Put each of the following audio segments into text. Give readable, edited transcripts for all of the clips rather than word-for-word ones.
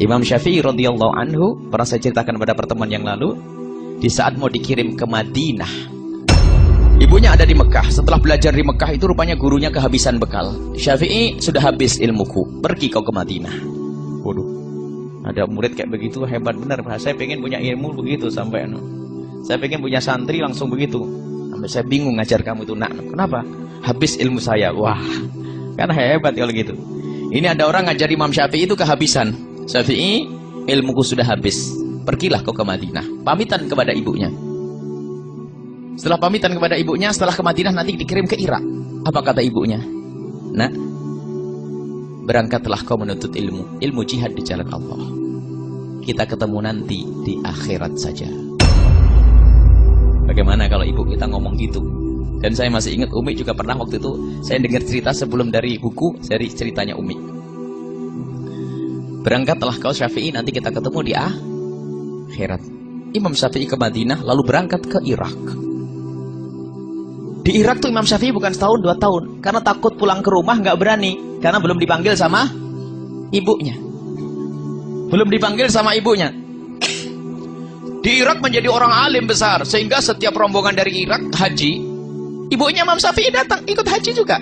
Imam Syafi'i radhiyallahu anhu, pernah saya ceritakan pada pertemuan yang lalu, di saat mau dikirim ke Madinah, ibunya ada di Mekah. Setelah belajar di Mekah itu rupanya gurunya kehabisan bekal. Syafi'i, sudah habis ilmuku, pergi kau ke Madinah. Waduh, ada murid kayak begitu, hebat benar. Saya pengen punya ilmu begitu sampai saya pengen punya santri langsung begitu. Sampai saya bingung ngajar kamu itu, nak. Kenapa? Habis ilmu saya. Wah, kan hebat kalau gitu. Ini ada orang ngajar Imam Syafi'i itu kehabisan. Syafi'i, ilmuku sudah habis, pergilah kau ke Madinah. Pamitan kepada ibunya. Setelah pamitan kepada ibunya, setelah ke Madinah nanti dikirim ke Irak. Apa kata ibunya? Nak, berangkatlah kau menuntut ilmu, ilmu jihad di jalan Allah. Kita ketemu nanti di akhirat saja. Bagaimana kalau ibu kita ngomong gitu? Dan saya masih ingat Umi juga pernah waktu itu, saya dengar cerita sebelum dari buku, dari ceritanya Umi. Berangkatlah kau Syafi'i, nanti kita ketemu di akhirat. Imam Syafi'i ke Madinah, lalu berangkat ke Irak. Di Irak tuh Imam Syafi'i bukan setahun 2 tahun, karena takut pulang ke rumah, nggak berani, karena belum dipanggil sama ibunya. Belum dipanggil sama ibunya. Di Irak menjadi orang alim besar, sehingga setiap rombongan dari Irak haji, ibunya Imam Syafi'i datang ikut haji juga.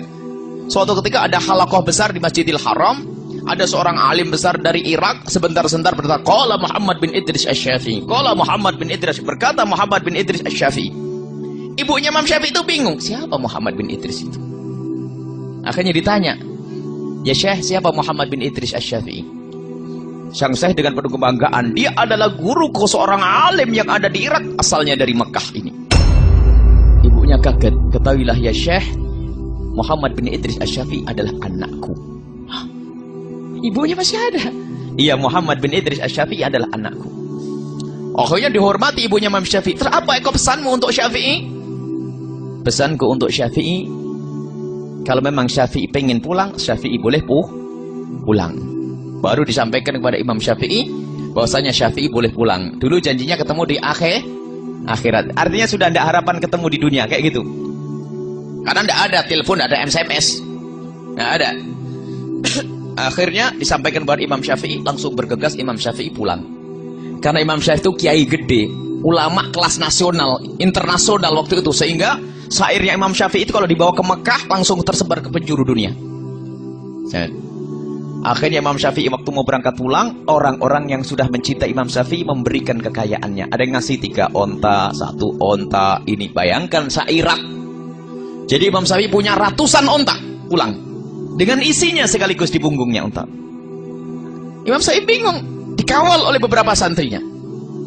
Suatu ketika ada halaqah besar di Masjidil Haram. Ada seorang alim besar dari Irak, sebentar-sebentar berkata, qala Muhammad bin Idris Asy-Syafi'i. Qala Muhammad bin Idris, berkata Muhammad bin Idris Asy-Syafi'i. Ibunya Imam Syafi'i itu bingung, siapa Muhammad bin Idris itu? Akhirnya ditanya, ya Syekh, siapa Muhammad bin Idris Asy-Syafi'i? Sang Syekh dengan penuh kebanggaan, dia adalah guruku, seorang alim yang ada di Irak, asalnya dari Mekah ini. Ibunya kaget, ketahuilah ya Syekh, Muhammad bin Idris Asy-Syafi'i adalah anakku. Ibunya masih ada. Iya, Muhammad bin Idris Asy-Syafi'i adalah anakku. Akhirnya dihormati ibunya Imam Syafi'i. Terus apa pesanmu untuk Syafi'i? Pesanku untuk Syafi'i, kalau memang Syafi'i pengen pulang, Syafi'i boleh pulang. Baru disampaikan kepada Imam Syafi'i bahwasanya Syafi'i boleh pulang. Dulu janjinya ketemu di akhirat. Artinya sudah tidak harapan ketemu di dunia kayak gitu. Karena tidak ada telepon, tidak ada SMS, tidak ada. Akhirnya disampaikan kepada Imam Syafi'i, langsung bergegas Imam Syafi'i pulang. Karena Imam Syafi'i itu kiai gede, ulama kelas nasional, internasional waktu itu, sehingga syairnya Imam Syafi'i itu kalau dibawa ke Mekah langsung tersebar ke penjuru dunia. Akhirnya Imam Syafi'i waktu mau berangkat pulang, orang-orang yang sudah mencintai Imam Syafi'i memberikan kekayaannya. Ada yang ngasih 3 onta, 1 onta. Ini bayangkan se-Irak. Jadi Imam Syafi'i punya ratusan onta pulang. Dengan isinya sekaligus di punggungnya unta. Imam Syafi'i bingung, dikawal oleh beberapa santrinya,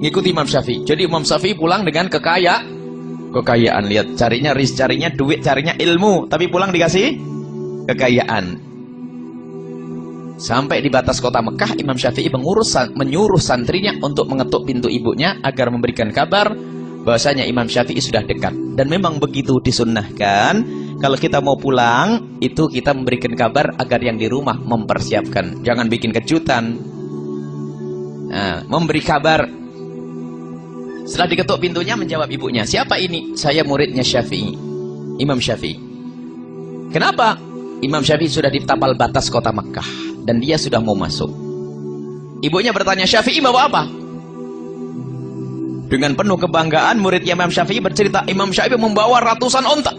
ngikuti Imam Syafi'i. Jadi Imam Syafi'i pulang dengan kekayaan. Lihat, carinya duit, carinya ilmu, tapi pulang dikasih kekayaan. Sampai di batas kota Mekah, Imam Syafi'i menyuruh santrinya untuk mengetuk pintu ibunya agar memberikan kabar bahwasanya Imam Syafi'i sudah dekat. Dan memang begitu disunnahkan. Kalau kita mau pulang, itu kita memberikan kabar agar yang di rumah mempersiapkan. Jangan bikin kejutan. Nah, memberi kabar. Setelah diketuk pintunya, menjawab ibunya, siapa ini? Saya muridnya Syafi'i, Imam Syafi'i. Kenapa? Imam Syafi'i sudah di tapal batas kota Makkah dan dia sudah mau masuk. Ibunya bertanya, Syafi'i bawa apa? Dengan penuh kebanggaan, muridnya Imam Syafi'i bercerita, Imam Syafi'i membawa ratusan onta.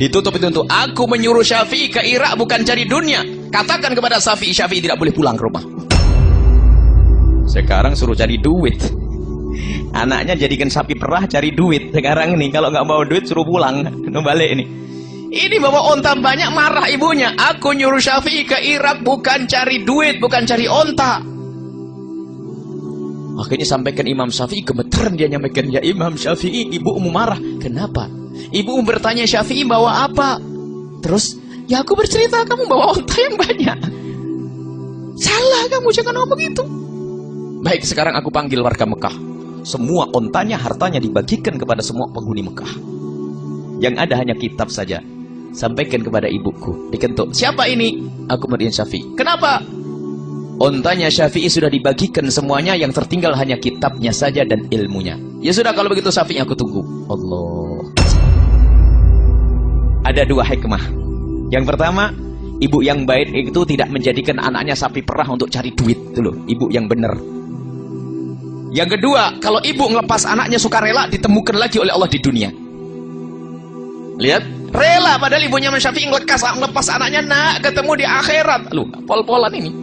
Ditutup itu, aku menyuruh Syafi'i ke Irak bukan cari dunia. Katakan kepada Syafi'i, Syafi'i tidak boleh pulang ke rumah. Sekarang suruh cari duit. Anaknya jadikan sapi perah cari duit. Sekarang ini kalau nggak bawa duit suruh pulang. Balik ini. Ini bawa onta banyak, marah ibunya. Aku nyuruh Syafi'i ke Irak bukan cari duit, bukan cari onta. Akhirnya sampaikan Imam Syafi'i, gemeteran dia nyampaikan, ya Imam Syafi'i, ibumu marah. Kenapa? Ibu bertanya Syafi'i bawa apa? Terus, ya aku bercerita kamu bawa onta yang banyak. Salah kamu, jangan ngomong gitu. Baik, sekarang aku panggil warga Mekah. Semua ontanya, hartanya dibagikan kepada semua penghuni Mekah. Yang ada hanya kitab saja. Sampaikan kepada ibuku. Dikentuk, siapa ini? Aku murid Syafi'i. Kenapa? Ontanya Syafi'i sudah dibagikan semuanya, yang tertinggal hanya kitabnya saja dan ilmunya. Ya sudah, kalau begitu Syafi'i aku tunggu. Allah. Ada 2 hikmah. Yang pertama, Ibu yang baik itu tidak menjadikan anaknya sapi perah untuk cari duit, itu loh, ibu yang benar. Yang kedua, kalau ibu ngelepas anaknya sukarela, ditemukan lagi oleh Allah di dunia. Lihat, rela padahal ibunya Imam Syafi'i ngelepas anaknya, nak, ketemu di akhirat. Loh, pol-polan ini.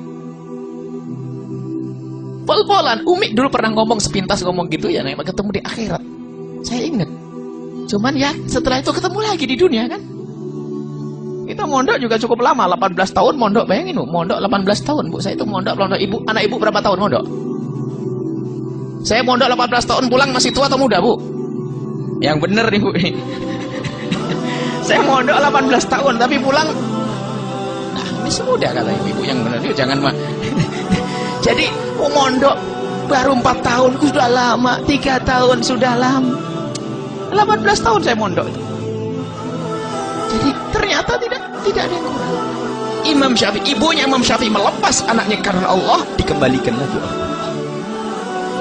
Pol-polan. Umi dulu pernah ngomong sepintas ngomong gitu ya, nak, ketemu di akhirat. Saya ingat. Cuman ya setelah itu ketemu lagi di dunia kan. Kita mondok juga cukup lama, 18 tahun mondok, bayangin Bu, mondok 18 tahun Bu. Saya itu mondok ibu, anak ibu berapa tahun mondok? Saya mondok 18 tahun pulang masih tua atau muda Bu? Yang bener nih Bu. Saya mondok 18 tahun tapi pulang, nah masih muda kata ibu yang bener itu, jangan mah. Jadi mondok baru 4 tahun sudah lama, 3 tahun sudah lama. 18 tahun saya mondok itu. Jadi ternyata tidak ada yang kurang. Imam Syafi'i, ibunya Imam Syafi'i melepas anaknya karena Allah, dikembalikan lagi oleh Allah.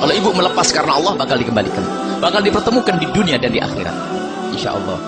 Kalau ibu melepas karena Allah, bakal dikembalikan, bakal dipertemukan di dunia dan di akhirat, insya Allah.